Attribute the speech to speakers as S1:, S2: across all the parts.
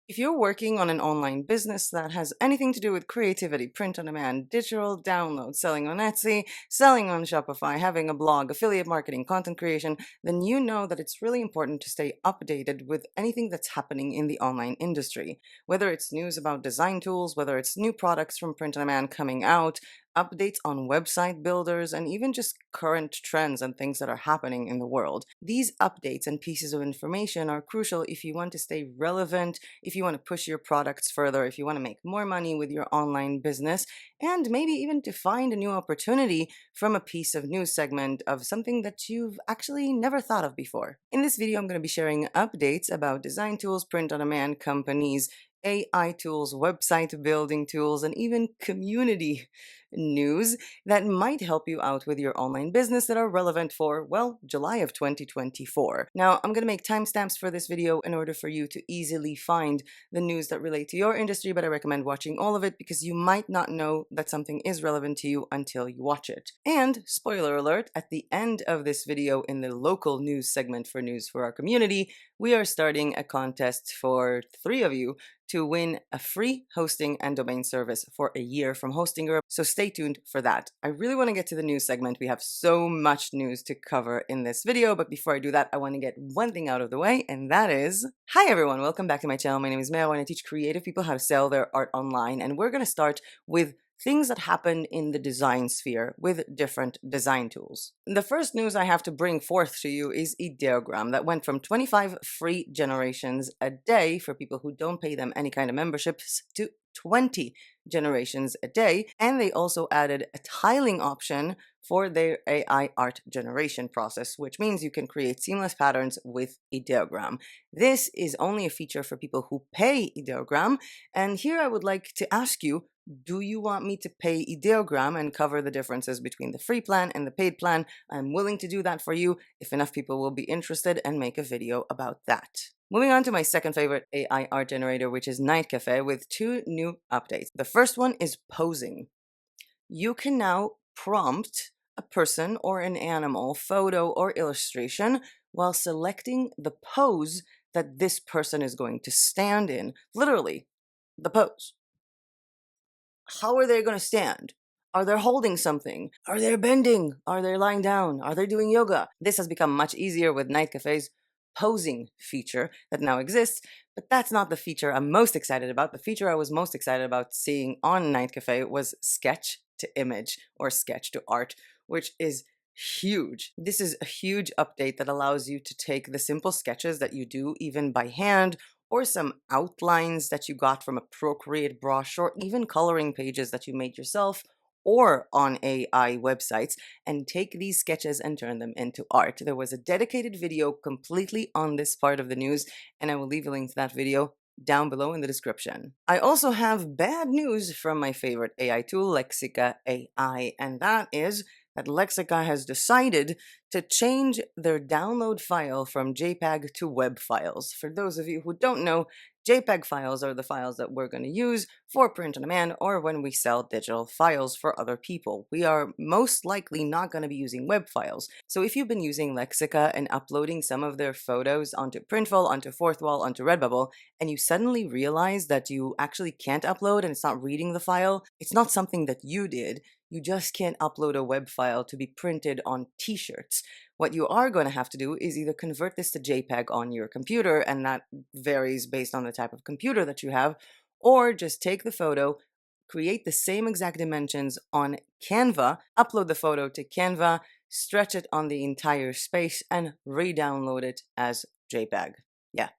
S1: If you're working on an online business that has anything to do with creativity, print on demand, digital download, selling on Etsy, selling on Shopify, having a blog, affiliate marketing, content creation, then you know that it's really important to stay updated with anything that's happening in the online industry. Whether it's news about design tools, whether it's new products from print on demand coming out, updates on website builders, and even just current trends and things that are happening in the world. These updates and pieces of information are crucial if you want to stay relevant, if you want to push your products further, if you want to make more money with your online business, and maybe even to find a new opportunity from a piece of news segment of something that you've actually never thought of before. In this video, I'm going to be sharing updates about design tools, print-on-demand companies, AI tools, website building tools, and even community news that might help you out with your online business that are relevant for, well, July of 2024. Now, I'm going to make timestamps for this video in order for you to easily find the news that relate to your industry, but I recommend watching all of it because you might not know that something is relevant to you until you watch it. And, spoiler alert, at the end of this video in the local news segment for News for Our Community, we are starting a contest for 3 of you to win a free hosting and domain service for a year from Hostinger, so stay tuned for that. I really want to get to the news segment. We have so much news to cover in this video, but before I do that, I want to get one thing out of the way, and that is, hi everyone, welcome back to my channel. My name is Mel, and I teach creative people how to sell their art online, and we're going to start with things that happen in the design sphere with different design tools. The first news I have to bring forth to you is Ideogram that went from 25 free generations a day for people who don't pay them any kind of memberships to 20 generations a day, and they also added a tiling option for their AI art generation process, which means you can create seamless patterns with Ideogram. This is only a feature for people who pay Ideogram, and here I would like to ask you, do you want me to pay Ideogram and cover the differences between the free plan and the paid plan? I'm willing to do that for you if enough people will be interested and make a video about that. Moving on to my second favorite AI art generator, which is Night Cafe, with 2 new updates. The first one is posing. You can now prompt a person or an animal, photo or illustration, while selecting the pose that this person is going to stand in. Literally, the pose. How are they going to stand? Are they holding something? Are they bending? Are they lying down? Are they doing yoga? This has become much easier with Night Cafe's posing feature that now exists, but that's not the feature I'm most excited about. The feature I was most excited about seeing on Night Cafe was sketch to image or sketch to art, which is huge. This is a huge update that allows you to take the simple sketches that you do even by hand, or some outlines that you got from a Procreate brush, or even coloring pages that you made yourself or on AI websites, and take these sketches and turn them into art. There was a dedicated video completely on this part of the news, and I will leave a link to that video down below in the description. I also have bad news from my favorite AI tool, Lexica AI, and that is that Lexica has decided to change their download file from JPEG to WEB files. For those of you who don't know, JPEG files are the files that we're going to use for print on demand or when we sell digital files for other people. We are most likely not going to be using web files. So if you've been using Lexica and uploading some of their photos onto Printful, onto Fourth Wall, onto Redbubble, and you suddenly realize that you actually can't upload and it's not reading the file, it's not something that you did. You just can't upload a web file to be printed on t-shirts. What you are going to have to do is either convert this to JPEG on your computer, and that varies based on the type of computer that you have, or just take the photo, create the same exact dimensions on Canva, upload the photo to Canva, stretch it on the entire space, and re-download it as JPEG. Yeah.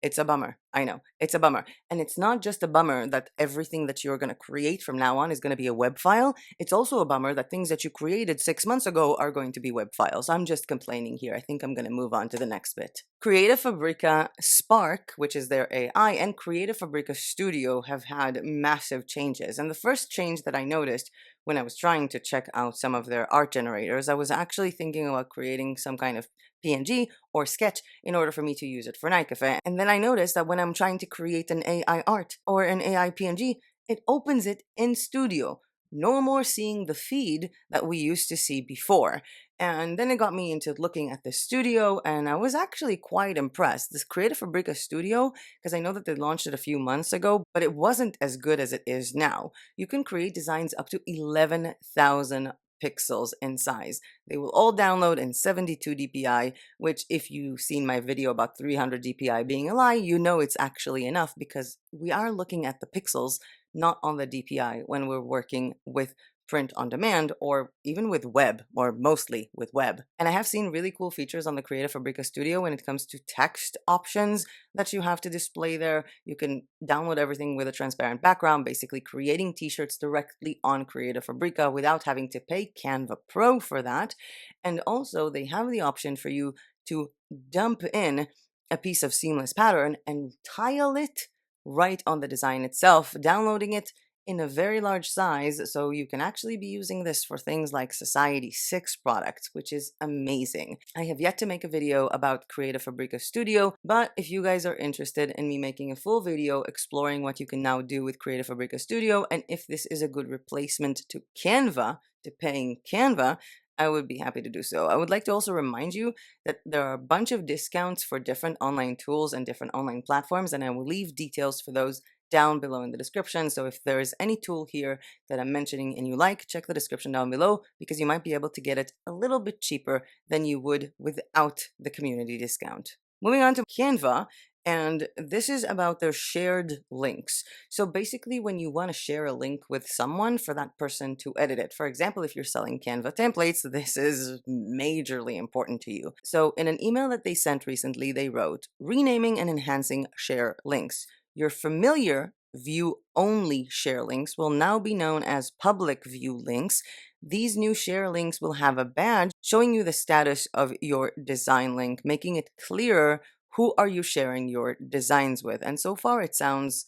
S1: It's a bummer. I know. It's a bummer. And it's not just a bummer that everything that you're going to create from now on is going to be a web file. It's also a bummer that things that you created 6 months ago are going to be web files. I'm just complaining here. I think I'm going to move on to the next bit. Creative Fabrica Spark, which is their AI, and Creative Fabrica Studio have had massive changes. And the first change that I noticed when I was trying to check out some of their art generators, I was actually thinking about creating some kind of PNG or sketch in order for me to use it for Night Cafe. And then I noticed that when I'm trying to create an AI art or an AI PNG, it opens it in Studio. No more seeing the feed that we used to see before. And then it got me into looking at the studio, and I was actually quite impressed. This Creative Fabrica studio, because I know that they launched it a few months ago, but it wasn't as good as it is now. You can create designs up to 11,000 pixels in size. They will all download in 72 dpi, which if you've seen my video about 300 dpi being a lie, you know it's actually enough because we are looking at the pixels, not on the dpi when we're working with print on demand or even with web, or mostly with web. And I have seen really cool features on the Creative Fabrica Studio when it comes to text options that you have to display there. You can download everything with a transparent background, basically creating t-shirts directly on Creative Fabrica without having to pay Canva Pro for that. And also they have the option for you to dump in a piece of seamless pattern and tile it right on the design itself, downloading it in a very large size, so you can actually be using this for things like Society 6 products, which is amazing. I have yet to make a video about Creative Fabrica Studio, but if you guys are interested in me making a full video exploring what you can now do with Creative Fabrica Studio, and if this is a good replacement to Canva, to paying Canva, I would be happy to do so. I would like to also remind you that there are a bunch of discounts for different online tools and different online platforms, and I will leave details for those down below in the description. So if there is any tool here that I'm mentioning and you like, check the description down below because you might be able to get it a little bit cheaper than you would without the community discount. Moving on to Canva, and this is about their shared links. So basically, when you want to share a link with someone for that person to edit it, for example, if you're selling Canva templates, this is majorly important to you. So in an email that they sent recently, they wrote, renaming and enhancing share links. Your familiar view-only share links will now be known as public view links. These new share links will have a badge showing you the status of your design link, making it clearer who are you sharing your designs with. And so far it sounds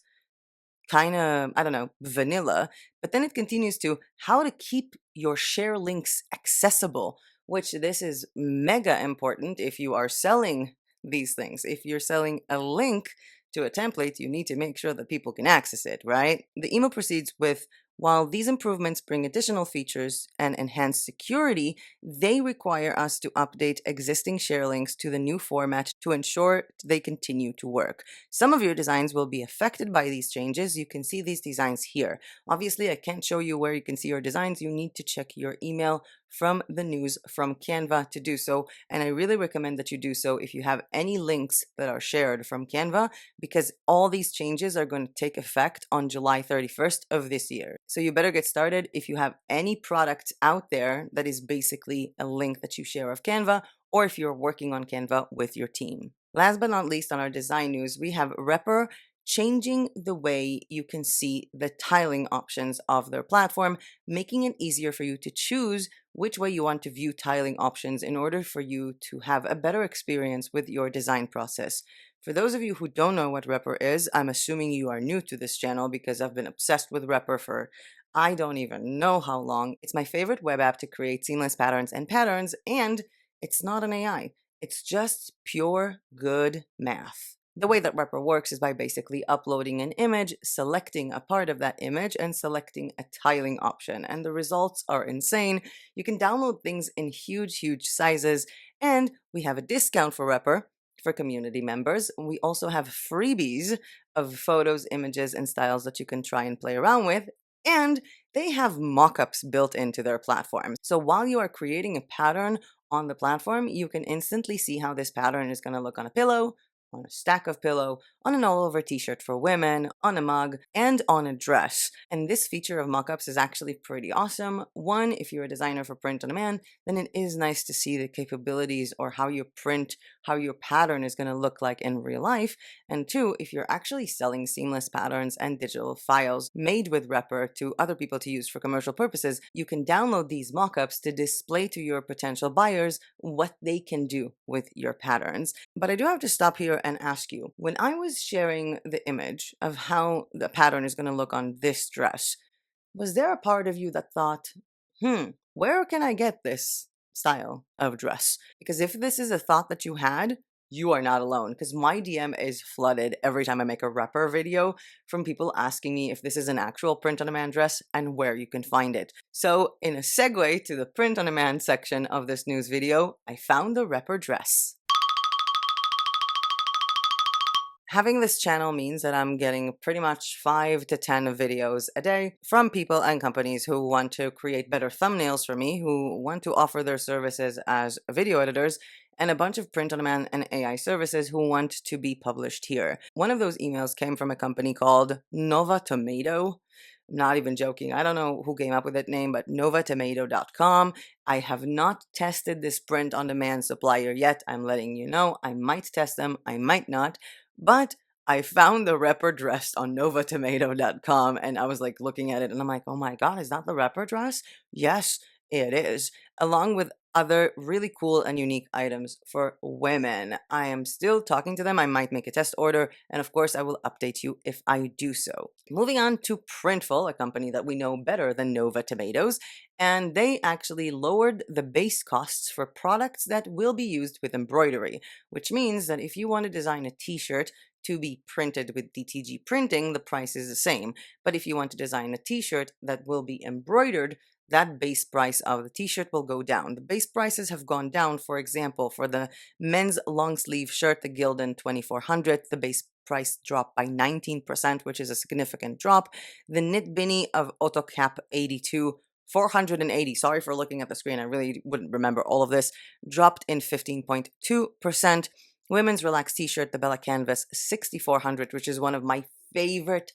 S1: kind of, I don't know, vanilla, but then it continues to how to keep your share links accessible, which this is mega important if you are selling these things. If you're selling a link to a template, you need to make sure that people can access it, right? The email proceeds with, while these improvements bring additional features and enhance security, they require us to update existing share links to the new format to ensure they continue to work. Some of your designs will be affected by these changes. You can see these designs here. Obviously, I can't show you where you can see your designs. You need to check your email from the news from Canva to do so, and I really recommend that you do so if you have any links that are shared from Canva, because all these changes are going to take effect on July 31st of this year. So you better get started if you have any product out there that is basically a link that you share of Canva, or if you're working on Canva with your team. Last but not least, on our design news, we have Repr changing the way you can see the tiling options of their platform, making it easier for you to choose which way you want to view tiling options in order for you to have a better experience with your design process. For those of you who don't know what Repr is, I'm assuming you are new to this channel because I've been obsessed with Repr for I don't even know how long. It's my favorite web app to create seamless patterns, and it's not an AI. It's just pure good math. The way that Repr works is by basically uploading an image, selecting a part of that image, and selecting a tiling option. And the results are insane. You can download things in huge sizes, and we have a discount for Repr for community members. We also have freebies of photos, images, and styles that you can try and play around with. And they have mockups built into their platform. So while you are creating a pattern on the platform, you can instantly see how this pattern is going to look on a pillow, on a stack of pillow, on an all-over t-shirt for women, on a mug, and on a dress. And this feature of mockups is actually pretty awesome. One, if you're a designer for print on demand, then it is nice to see the capabilities or how you print, how your pattern is going to look like in real life. And two, if you're actually selling seamless patterns and digital files made with Repr to other people to use for commercial purposes, you can download these mockups to display to your potential buyers what they can do with your patterns. But I do have to stop here and ask you, when I was sharing the image of how the pattern is going to look on this dress, was there a part of you that thought, where can I get this style of dress? Because if this is a thought that you had, you are not alone, because my DM is flooded every time I make a repper video from people asking me if this is an actual print-on-demand dress and where you can find it. So in a segue to the print-on-demand section of this news video, I found the repper dress. Having this channel means that I'm getting pretty much 5 to 10 videos a day from people and companies who want to create better thumbnails for me, who want to offer their services as video editors, and a bunch of print-on-demand and AI services who want to be published here. One of those emails came from a company called Nova Tomato. I'm not even joking. I don't know who came up with that name, but novatomato.com. I have not tested this print-on-demand supplier yet. I'm letting you know. I might test them, I might not. But I found the repper dress on novatomato.com, and I was like looking at it and I'm like, oh my God, is that the repper dress? Yes, it is. Along with other really cool and unique items for women. I am still talking to them. I might make a test order, and of course I will update you if I do so. Moving on to Printful, a company that we know better than Nova Tomatoes, and they actually lowered the base costs for products that will be used with embroidery, which means that if you want to design a t-shirt to be printed with DTG printing, the price is the same. But if you want to design a t-shirt that will be embroidered, that base price of the t-shirt will go down. The base prices have gone down. For example, for the men's long sleeve shirt, the Gildan 2400, the base price dropped by 19%, which is a significant drop. The knit beanie of AutoCap 82, 480, sorry for looking at the screen, I really wouldn't remember all of this, dropped in 15.2%. Women's relaxed t-shirt, the Bella Canvas 6400, which is one of my favorite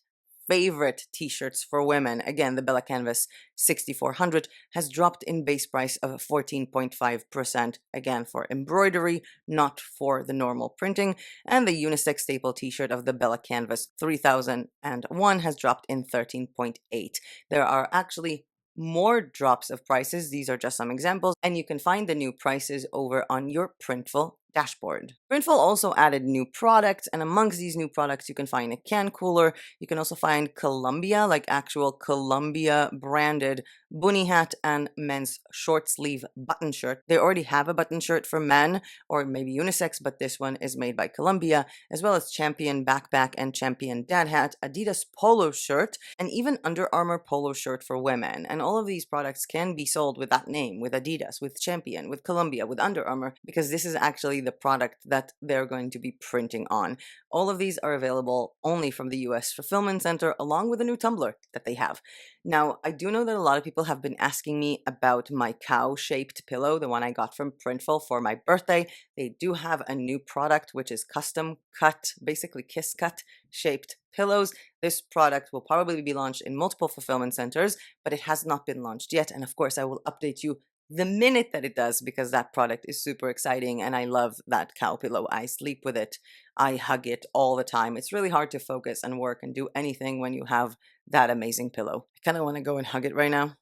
S1: t-shirts for women. Again, the Bella Canvas 6400 has dropped in base price of 14.5%, again for embroidery, not for the normal printing. And the unisex staple t-shirt of the Bella Canvas 3001 has dropped in 13.8%. There are actually more drops of prices. These are just some examples, and you can find the new prices over on your Printful dashboard. Printful also added new products, and amongst these new products you can find a can cooler. You can also find Columbia, like actual Columbia branded bunny hat and men's short sleeve button shirt. They already have a button shirt for men or maybe unisex, but this one is made by Columbia, as well as Champion backpack and Champion dad hat, Adidas polo shirt, and even Under Armour polo shirt for women. And all of these products can be sold with that name, with Adidas, with Champion, with Columbia, with Under Armour, because this is actually the product that they're going to be printing on. All of these are available only from the US fulfillment center, along with a new tumbler that they have. Now, I do know that a lot of people have been asking me about my cow-shaped pillow, the one I got from Printful for my birthday. They do have a new product, which is custom cut, basically kiss cut shaped pillows. This product will probably be launched in multiple fulfillment centers, but it has not been launched yet. And of course, I will update you the minute that it does, because that product is super exciting and I love that cow pillow. I sleep with it. I hug it all the time. It's really hard to focus and work and do anything when you have that amazing pillow. I kind of want to go and hug it right now.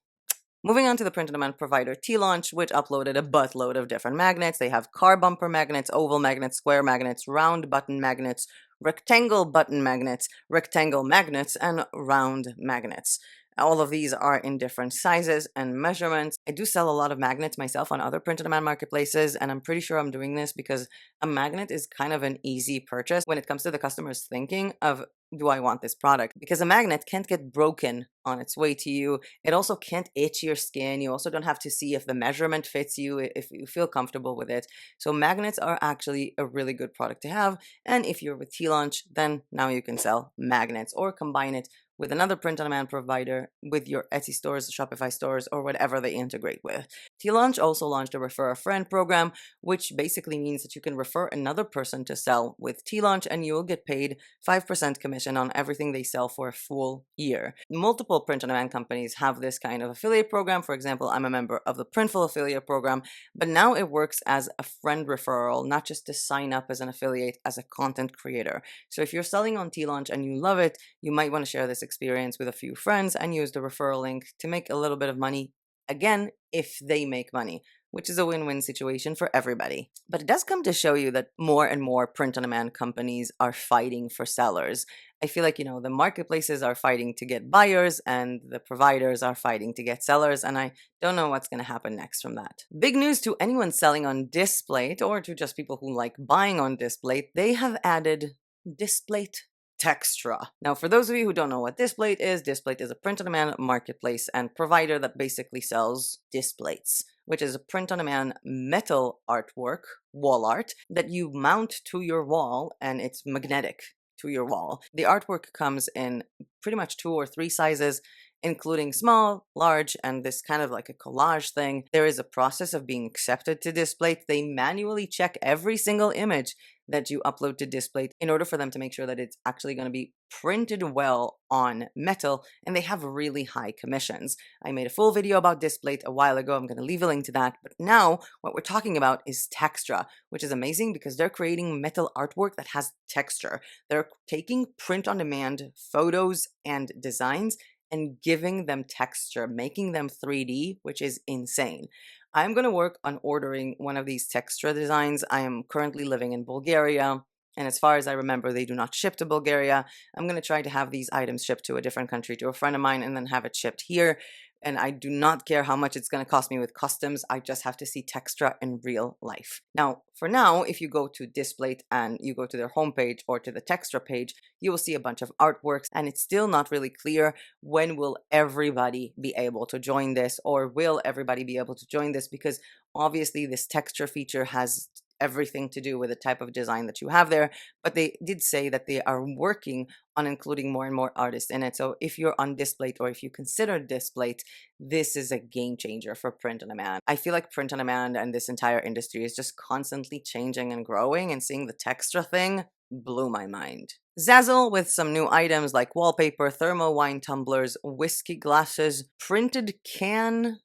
S1: Moving on to the print-on-demand provider T-Launch, which uploaded a buttload of different magnets. They have car bumper magnets, oval magnets, square magnets, round button magnets, rectangle button magnets, rectangle magnets, and round magnets. All of these are in different sizes and measurements. I do sell a lot of magnets myself on other print-on-demand marketplaces, and I'm pretty sure I'm doing this because a magnet is kind of an easy purchase when it comes to the customer's thinking of, do I want this product? Because a magnet can't get broken on its way to you. It also can't itch your skin. You also don't have to see if the measurement fits you, if you feel comfortable with it. So magnets are actually a really good product to have. And if you're with T-Launch, then now you can sell magnets or combine it with another print-on-demand provider, with your Etsy stores, Shopify stores, or whatever they integrate with. T-Launch also launched a Refer a Friend program, which basically means that you can refer another person to sell with T-Launch, and you will get paid 5% commission on everything they sell for a full year. Multiple print-on-demand companies have this kind of affiliate program. For example, I'm a member of the Printful affiliate program, but now it works as a friend referral, not just to sign up as an affiliate, as a content creator. So if you're selling on T-Launch and you love it, you might want to share this experience with a few friends and use the referral link to make a little bit of money, again, if they make money. which is a win-win situation for everybody. But it does come to show you that more and more print-on-demand companies are fighting for sellers. I feel like, the marketplaces are fighting to get buyers and the providers are fighting to get sellers, and I don't know what's going to happen next from that. Big news to anyone selling on Displate, or to just people who like buying on Displate, they have added Displate Textra. Now, for those of you who don't know what Displate is a print-on-demand marketplace and provider that basically sells Displates, which is a print-on-demand metal artwork, wall art, that you mount to your wall, and it's magnetic to your wall. The artwork comes in pretty much 2 or 3 sizes, including small, large, and this kind of like a collage thing. There is a process of being accepted to Displate. They manually check every single image that you upload to Displate in order for them to make sure that it's actually going to be printed well on metal, and they have really high commissions. I made a full video about Displate a while ago. I'm going to leave a link to that. But now what we're talking about is Textra, which is amazing because they're creating metal artwork that has texture. They're taking print-on-demand photos and designs and giving them texture, making them 3D, which is insane. I'm going to work on ordering one of these Textra designs. I am currently living in Bulgaria, and as far as I remember, they do not ship to Bulgaria. I'm going to try to have these items shipped to a different country, to a friend of mine, and then have it shipped here. And I do not care how much it's going to cost me with customs. I just have to see Textra in real life. Now, for now, if you go to Displate and you go to their homepage or to the Textra page, you will see a bunch of artworks, and it's still not really clear when will everybody be able to join this, or will everybody be able to join this, because obviously this texture feature has everything to do with the type of design that you have there, but they did say that they are working on including more and more artists in it. So if you're on Displate, or if you consider Displate, this is a game changer for print-on-demand. I feel like print-on-demand and this entire industry is just constantly changing and growing, and seeing the Textra thing blew my mind. Zazzle with some new items like wallpaper, thermo wine tumblers, whiskey glasses, printed can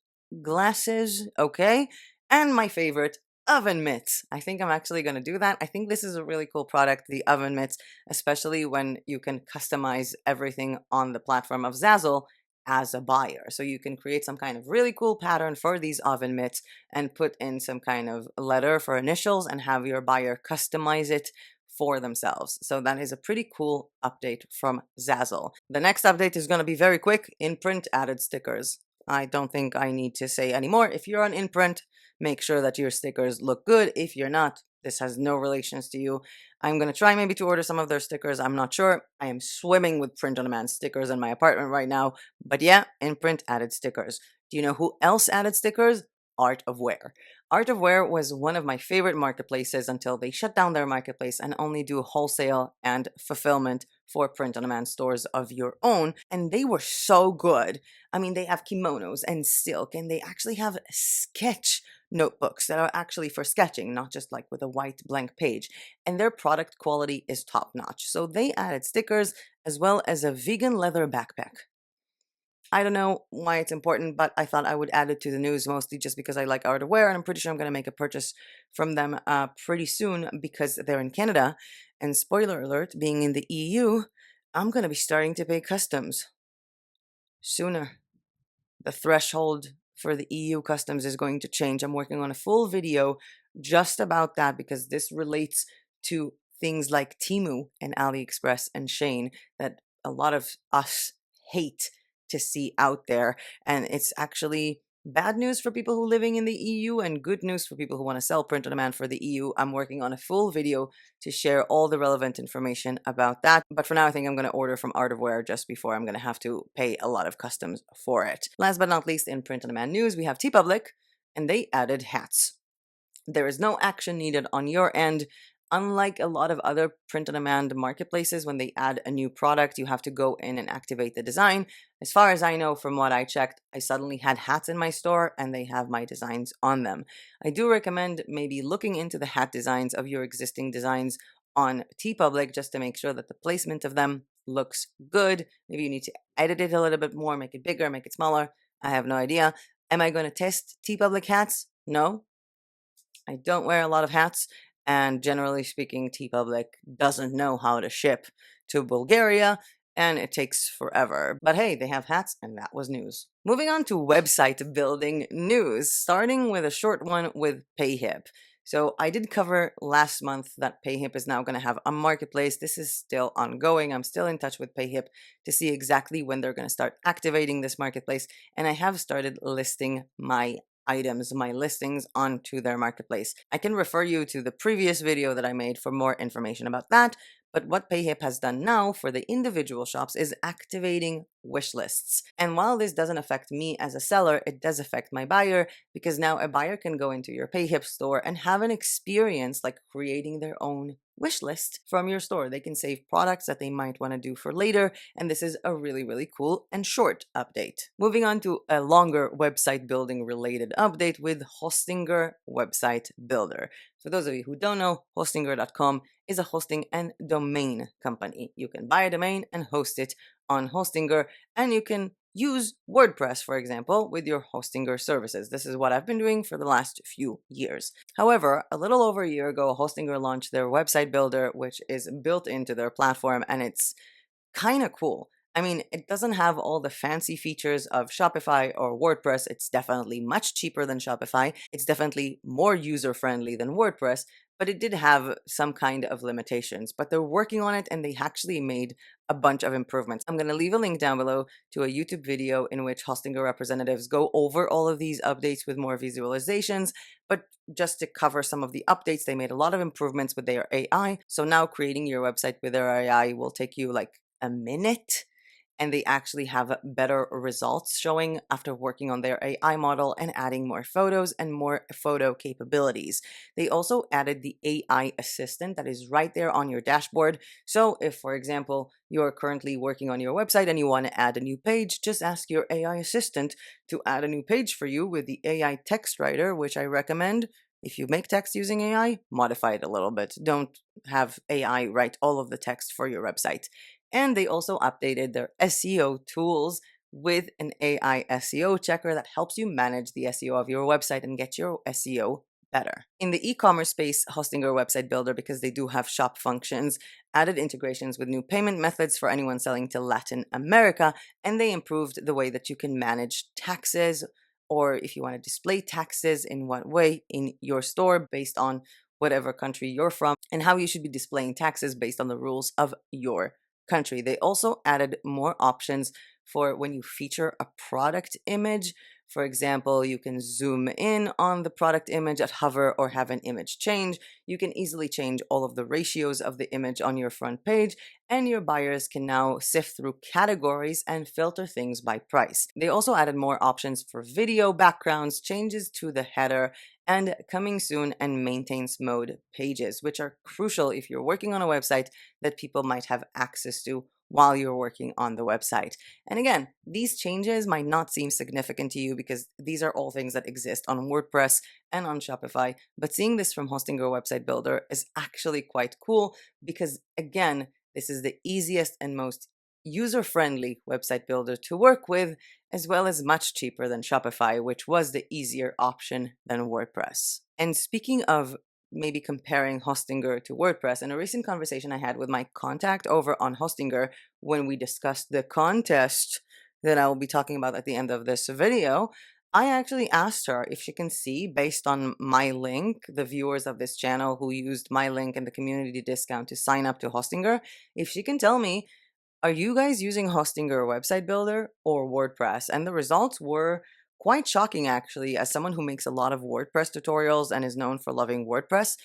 S1: glasses, okay, and my favorite, oven mitts. I think I'm actually going to do that. I think this is a really cool product, the oven mitts, especially when you can customize everything on the platform of Zazzle as a buyer. So you can create some kind of really cool pattern for these oven mitts and put in some kind of letter for initials and have your buyer customize it for themselves. So that is a pretty cool update from Zazzle. The next update is going to be very quick. In-print added stickers. I don't think I need to say anymore. If you're on in-print, make sure that your stickers look good. If you're not, this has no relations to you. I'm going to try maybe to order some of their stickers. I'm not sure. I am swimming with print-on-demand stickers in my apartment right now. But yeah, in-print added stickers. Do you know who else added stickers? Art of Wear. Art of Wear was one of my favorite marketplaces until they shut down their marketplace and only do wholesale and fulfillment for print-on-demand stores of your own, and they were so good. I mean, they have kimonos and silk, and they actually have sketch notebooks that are actually for sketching, not just like with a white blank page, and their product quality is top-notch. So they added stickers as well as a vegan leather backpack. I don't know why it's important, but I thought I would add it to the news, mostly just because I like Art of Wear, and I'm pretty sure I'm going to make a purchase from them pretty soon because they're in Canada. And spoiler alert, being in the EU, I'm going to be starting to pay customs sooner. The threshold for the EU customs is going to change. I'm working on a full video just about that because this relates to things like Temu and AliExpress and Shein that a lot of us hate to see out there, and it's actually bad news for people who are living in the EU and good news for people who want to sell print on demand for the EU. I'm working on a full video to share all the relevant information about that, but for now I think I'm going to order from Art of Wear just before I'm going to have to pay a lot of customs for it. Last but not least, in print on demand news, we have TeePublic, and they added hats. There is no action needed on your end. Unlike a lot of other print-on-demand marketplaces, when they add a new product, you have to go in and activate the design. As far as I know, from what I checked, I suddenly had hats in my store and they have my designs on them. I do recommend maybe looking into the hat designs of your existing designs on TeePublic just to make sure that the placement of them looks good. Maybe you need to edit it a little bit more, make it bigger, make it smaller. I have no idea. Am I going to test TeePublic hats? No. I don't wear a lot of hats. And generally speaking, TeePublic doesn't know how to ship to Bulgaria, and it takes forever. But hey, they have hats, and that was news. Moving on to website building news, starting with a short one with PayHip. So I did cover last month that PayHip is now going to have a marketplace. This is still ongoing. I'm still in touch with PayHip to see exactly when they're going to start activating this marketplace. And I have started listing my items, my listings onto their marketplace. I can refer you to the previous video that I made for more information about that. But what PayHip has done now for the individual shops is activating wish lists. And while this doesn't affect me as a seller, it does affect my buyer, because now a buyer can go into your PayHip store and have an experience like creating their own wish list from your store. They can save products that they might want to do for later, and this is a really, really cool and short update. Moving on to a longer website building related update with Hostinger Website Builder. For those of you who don't know, Hostinger.com is a hosting and domain company. You can buy a domain and host it on Hostinger, and you can use WordPress, for example, with your Hostinger services. This is what I've been doing for the last few years. However, a little over a year ago, Hostinger launched their website builder, which is built into their platform, and it's kind of cool. I mean, it doesn't have all the fancy features of Shopify or WordPress. It's definitely much cheaper than Shopify. It's definitely more user-friendly than WordPress, but it did have some kind of limitations. But they're working on it, and they actually made a bunch of improvements. I'm going to leave a link down below to a YouTube video in which Hostinger representatives go over all of these updates with more visualizations. But just to cover some of the updates, they made a lot of improvements with their AI. So now creating your website with their AI will take you like a minute, and they actually have better results showing after working on their AI model and adding more photos and more photo capabilities. They also added the AI assistant that is right there on your dashboard. So if, for example, you're currently working on your website and you want to add a new page, just ask your AI assistant to add a new page for you with the AI text writer, which I recommend. If you make text using AI, modify it a little bit. Don't have AI write all of the text for your website. And they also updated their SEO tools with an AI SEO checker that helps you manage the SEO of your website and get your SEO better. In the e-commerce space, Hostinger Website Builder, because they do have shop functions, added integrations with new payment methods for anyone selling to Latin America, and they improved the way that you can manage taxes, or if you want to display taxes in what way in your store based on whatever country you're from, and how you should be displaying taxes based on the rules of your country. They also added more options for when you feature a product image. For example, you can zoom in on the product image at hover or have an image change. You can easily change all of the ratios of the image on your front page, and your buyers can now sift through categories and filter things by price. They also added more options for video backgrounds, changes to the header, and coming soon and maintenance mode pages, which are crucial if you're working on a website that people might have access to while you're working on the website. And again, these changes might not seem significant to you because these are all things that exist on WordPress and on Shopify, but seeing this from Hostinger Website Builder is actually quite cool because, again, this is the easiest and most user-friendly website builder to work with, as well as much cheaper than Shopify, which was the easier option than WordPress. And speaking of maybe comparing Hostinger to WordPress, in a recent conversation I had with my contact over on Hostinger when we discussed the contest that I will be talking about at the end of this video, I actually asked her if she can see, based on my link, the viewers of this channel who used my link and the community discount to sign up to Hostinger, if she can tell me, are you guys using Hostinger Website Builder or WordPress? And the results were quite shocking, actually. As someone who makes a lot of WordPress tutorials and is known for loving WordPress,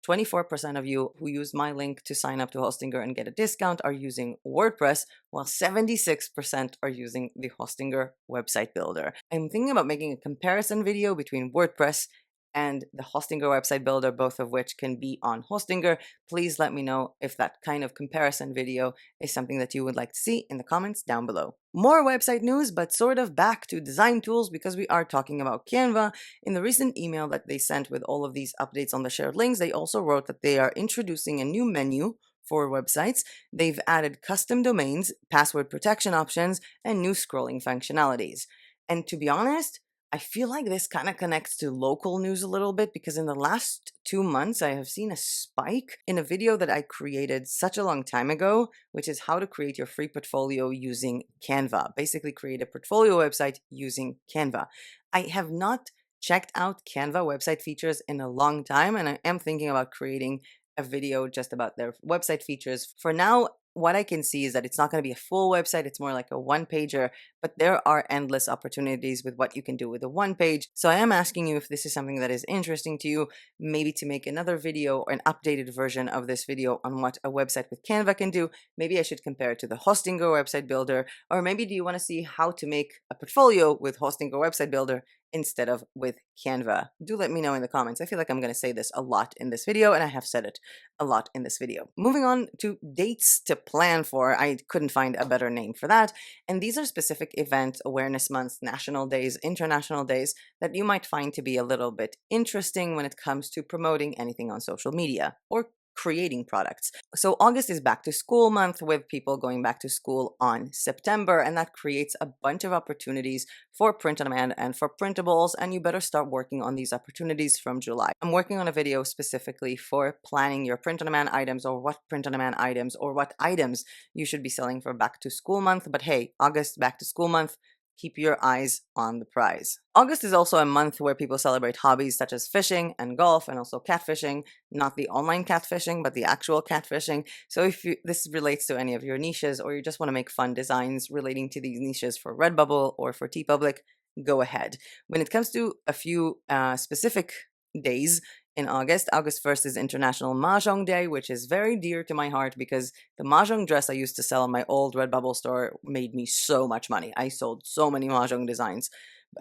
S1: 24% of you who used my link to sign up to Hostinger and get a discount are using WordPress, while 76% are using the Hostinger Website Builder. I'm thinking about making a comparison video between WordPress and the Hostinger Website Builder, both of which can be on Hostinger. Please let me know if that kind of comparison video is something that you would like to see in the comments down below. More website news, but sort of back to design tools because we are talking about Canva. In the recent email that they sent with all of these updates on the shared links, they also wrote that they are introducing a new menu for websites. They've added custom domains, password protection options, and new scrolling functionalities. And to be honest, I feel like this kind of connects to local news a little bit because in the last 2 months, I have seen a spike in a video that I created such a long time ago, which is how to create your free portfolio using Canva. Basically, create a portfolio website using Canva. I have not checked out Canva website features in a long time, and I am thinking about creating a video just about their website features. For now, what I can see is that it's not going to be a full website, it's more like a one pager, but there are endless opportunities with what you can do with a one page. So I am asking you if this is something that is interesting to you, maybe to make another video or an updated version of this video on what a website with Canva can do. Maybe I should compare it to the Hostinger website builder, or maybe do you want to see how to make a portfolio with Hostinger website builder instead of with Canva? Do let me know in the comments. I feel like I'm going to say this a lot in this video, and I have said it a lot in this video. Moving on to dates to plan for, I couldn't find a better name for that. And these are specific events, awareness months, national days, international days that you might find to be a little bit interesting when it comes to promoting anything on social media or creating products. So August is back to school month with people going back to school on September, and that creates a bunch of opportunities for print on demand and for printables, and you better start working on these opportunities from July. I'm working on a video specifically for planning your print on demand items, or what print on demand items or what items you should be selling for back to school month. But hey, August back to school month, keep your eyes on the prize. August is also a month where people celebrate hobbies such as fishing and golf, and also catfishing, not the online catfishing, but the actual catfishing. So if this relates to any of your niches, or you just want to make fun designs relating to these niches for Redbubble or for TeePublic, go ahead. When it comes to a few specific days in August, August 1st is International Mahjong Day, which is very dear to my heart because the Mahjong dress I used to sell in my old Redbubble store made me so much money. I sold so many Mahjong designs,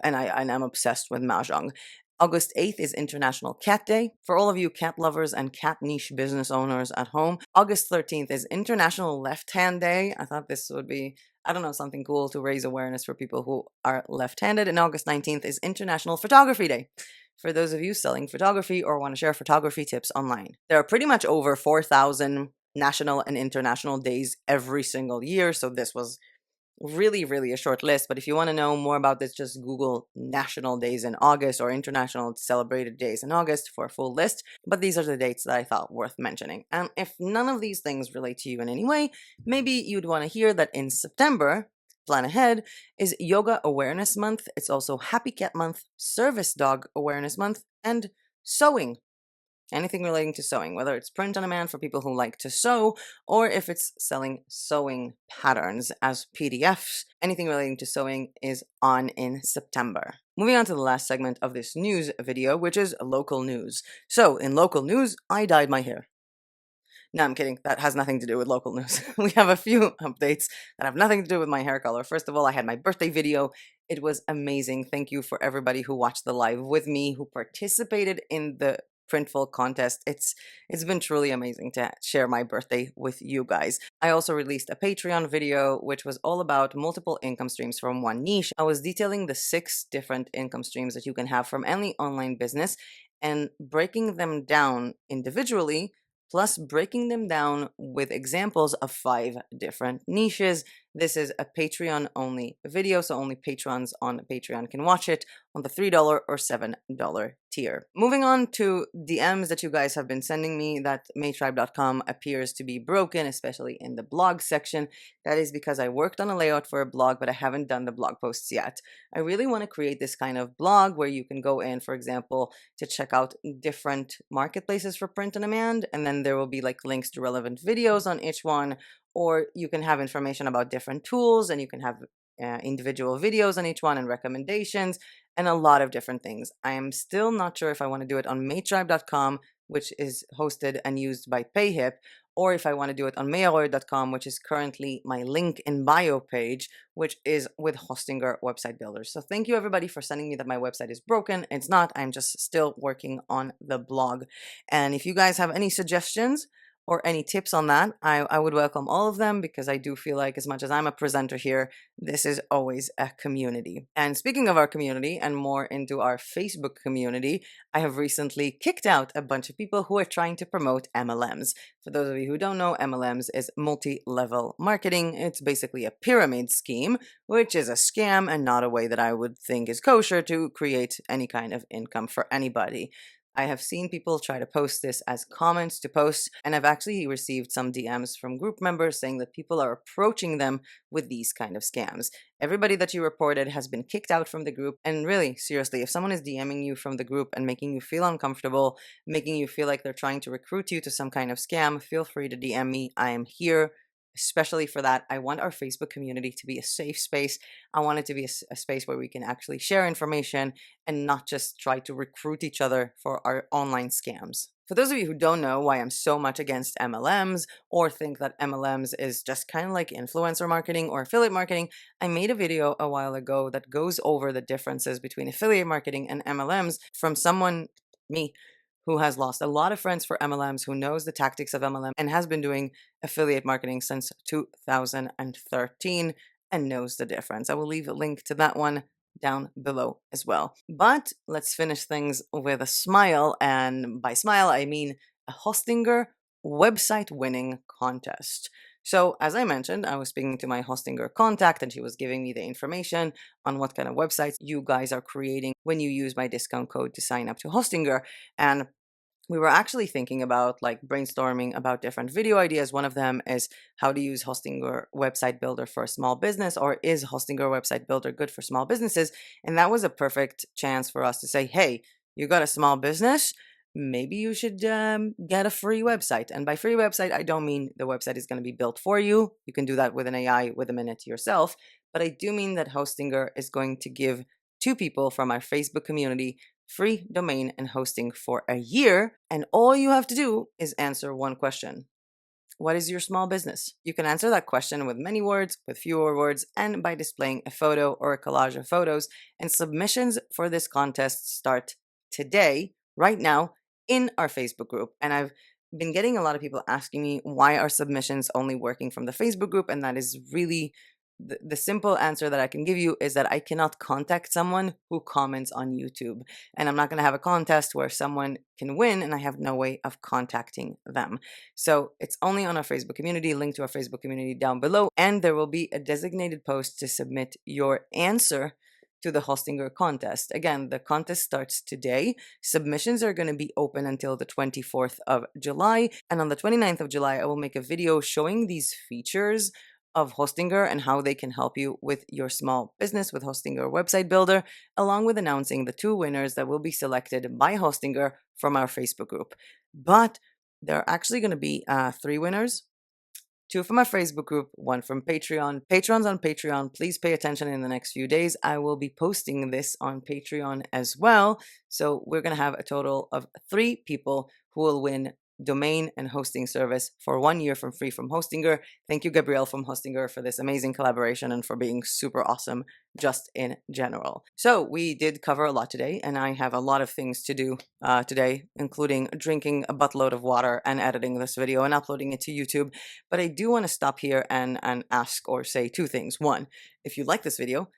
S1: and I'm obsessed with Mahjong. August 8th is International Cat Day. For all of you cat lovers and cat niche business owners at home, August 13th is International Left Hand Day. I thought this would be, I don't know, something cool to raise awareness for people who are left-handed. And August 19th is International Photography Day, for those of you selling photography or want to share photography tips online. There are pretty much over 4,000 national and international days every single year, so this was really a short list. But if you want to know more about this, just Google national days in August or international celebrated days in August for a full list. But these are the dates that I thought worth mentioning. And if none of these things relate to you in any way, maybe you'd want to hear that in September, plan ahead, is Yoga Awareness Month. It's also Happy Cat Month, Service Dog Awareness Month, and sewing. Anything relating to sewing, whether it's print on demand for people who like to sew, or if it's selling sewing patterns as PDFs, anything relating to sewing is on in September. Moving on to the last segment of this news video, which is local news. So, in local news, I dyed my hair. No, I'm kidding. That has nothing to do with local news. We have a few updates that have nothing to do with my hair color. First of all, I had my birthday video. It was amazing. Thank you for everybody who watched the live with me, who participated in the printful contest. It's been truly amazing to share my birthday with you guys. I also released a Patreon video which was all about multiple income streams from one niche. I was detailing the 6 different income streams that you can have from any online business and breaking them down individually, plus breaking them down with examples of 5 different niches. This is a Patreon only video, so only patrons on Patreon can watch it on the $3 or $7 tier. Moving on to DMs that you guys have been sending me, that maytribe.com appears to be broken, especially in the blog section. That is because I worked on a layout for a blog, but I haven't done the blog posts yet. I really want to create this kind of blog where you can go in, for example, to check out different marketplaces for print on demand, and then there will be like links to relevant videos on each one, or you can have information about different tools, and you can have individual videos on each one and recommendations and a lot of different things. I am still not sure if I want to do it on maytribe.com, which is hosted and used by Payhip, or if I want to do it on mayorroy.com, which is currently my link in bio page, which is with Hostinger website builders. So thank you everybody for sending me that my website is broken. It's not, I'm just still working on the blog. And if you guys have any suggestions or any tips on that, I would welcome all of them, because I do feel like, as much as I'm a presenter here, this is always a community. And speaking of our community and more into our Facebook community, I have recently kicked out a bunch of people who are trying to promote MLMs. For those of you who don't know, MLMs is multi-level marketing. It's basically a pyramid scheme, which is a scam and not a way that I would think is kosher to create any kind of income for anybody. I have seen people try to post this as comments to posts, and I've actually received some DMs from group members saying that people are approaching them with these kind of scams. Everybody that you reported has been kicked out from the group, and really, seriously, if someone is DMing you from the group and making you feel uncomfortable, making you feel like they're trying to recruit you to some kind of scam, feel free to DM me. I am here especially for that. I want our Facebook community to be a safe space. I want it to be a space where we can actually share information and not just try to recruit each other for our online scams. For those of you who don't know why I'm so much against MLMs, or think that MLMs is just kind of like influencer marketing or affiliate marketing, I made a video a while ago that goes over the differences between affiliate marketing and MLMs from someone, me, who has lost a lot of friends for MLMs, who knows the tactics of MLM and has been doing affiliate marketing since 2013 and knows the difference. I will leave a link to that one down below as well. But let's finish things with a smile, and by smile I mean a Hostinger website winning contest. So as I mentioned, I was speaking to my Hostinger contact and she was giving me the information on what kind of websites you guys are creating when you use my discount code to sign up to Hostinger. And we were actually thinking about, like, brainstorming about different video ideas. One of them is how to use Hostinger Website Builder for a small business, or is Hostinger Website Builder good for small businesses? And that was a perfect chance for us to say, hey, you got a small business? Maybe you should get a free website. And by free website, I don't mean the website is going to be built for you. You can do that with an AI with a minute yourself. But I do mean that Hostinger is going to give 2 people from our Facebook community free domain and hosting for a year, and all you have to do is answer one question. What is your small business? You can answer that question with many words, with fewer words, and by displaying a photo or a collage of photos. And submissions for this contest start today, right now, in our Facebook group. And I've been getting a lot of people asking me, why are submissions only working from the Facebook group? And that is really the simple answer that I can give you is that I cannot contact someone who comments on YouTube. And I'm not going to have a contest where someone can win and I have no way of contacting them. So it's only on our Facebook community, link to our Facebook community down below. And there will be a designated post to submit your answer to the Hostinger contest. Again, the contest starts today. Submissions are going to be open until the 24th of July. And on the 29th of July, I will make a video showing these features of Hostinger and how they can help you with your small business with Hostinger Website Builder, along with announcing the 2 winners that will be selected by Hostinger from our Facebook group. But there are actually going to be 3 winners. 2 from our Facebook group, 1 from Patreon. Patrons on Patreon, please pay attention in the next few days. I will be posting this on Patreon as well. So we're going to have a total of 3 people who will win domain and hosting service for 1 year from free from Hostinger. Thank you, Gabrielle from Hostinger, for this amazing collaboration and for being super awesome just in general. So we did cover a lot today, and I have a lot of things to do today, including drinking a buttload of water and editing this video and uploading it to YouTube. But I do want to stop here and ask or say 2 things. 1, if you like this video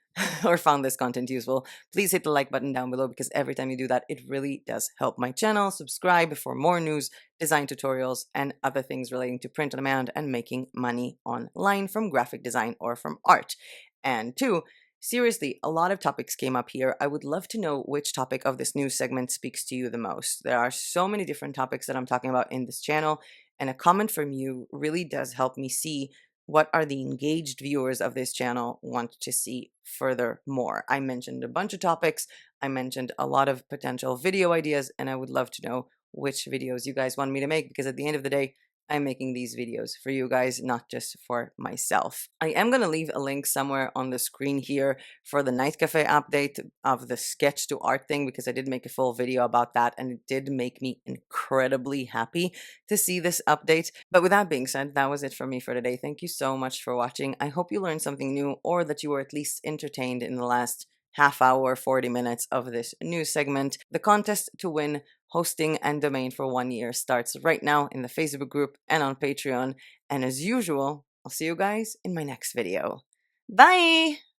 S1: or found this content useful, please hit the like button down below, because every time you do that, it really does help my channel. Subscribe for more news, design tutorials, and other things relating to print on demand and making money online from graphic design or from art. And 2, seriously, a lot of topics came up here. I would love to know which topic of this news segment speaks to you the most. There are so many different topics that I'm talking about in this channel, and a comment from you really does help me see what are the engaged viewers of this channel want to see furthermore. I mentioned a bunch of topics, I mentioned a lot of potential video ideas, and I would love to know which videos you guys want me to make, because at the end of the day, I'm making these videos for you guys, not just for myself. I am going to leave a link somewhere on the screen here for the Night Cafe update of the sketch to art thing, because I did make a full video about that and it did make me incredibly happy to see this update. But with that being said, that was it for me for today. Thank you so much for watching. I hope you learned something new, or that you were at least entertained in the last half hour, 40 minutes of this news segment. The contest to win hosting and domain for 1 year starts right now in the Facebook group and on Patreon. And as usual, I'll see you guys in my next video. Bye!